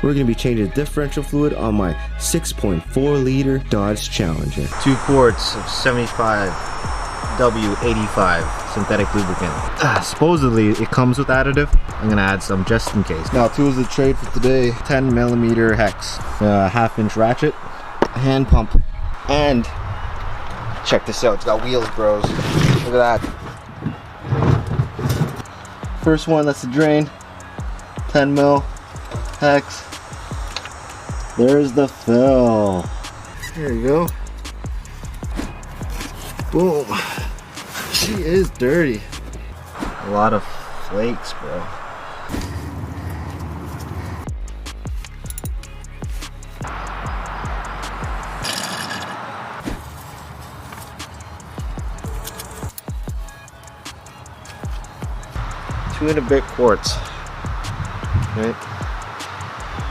we're going to be changing the differential fluid on my 6.4 liter Dodge Challenger. 2 quarts of 75 W85 synthetic lubricant. Supposedly it comes with additive. I'm gonna add some just in case. Now, tools of trade for today: 10mm hex, 1/2 inch ratchet, a hand pump, and check this out, it's got wheels, bros. Look at that. First one, that's the drain. 10mm hex. There's the fill. There you go. Boom. She is dirty. A lot of flakes, bro. Two and a bit quarts. Right?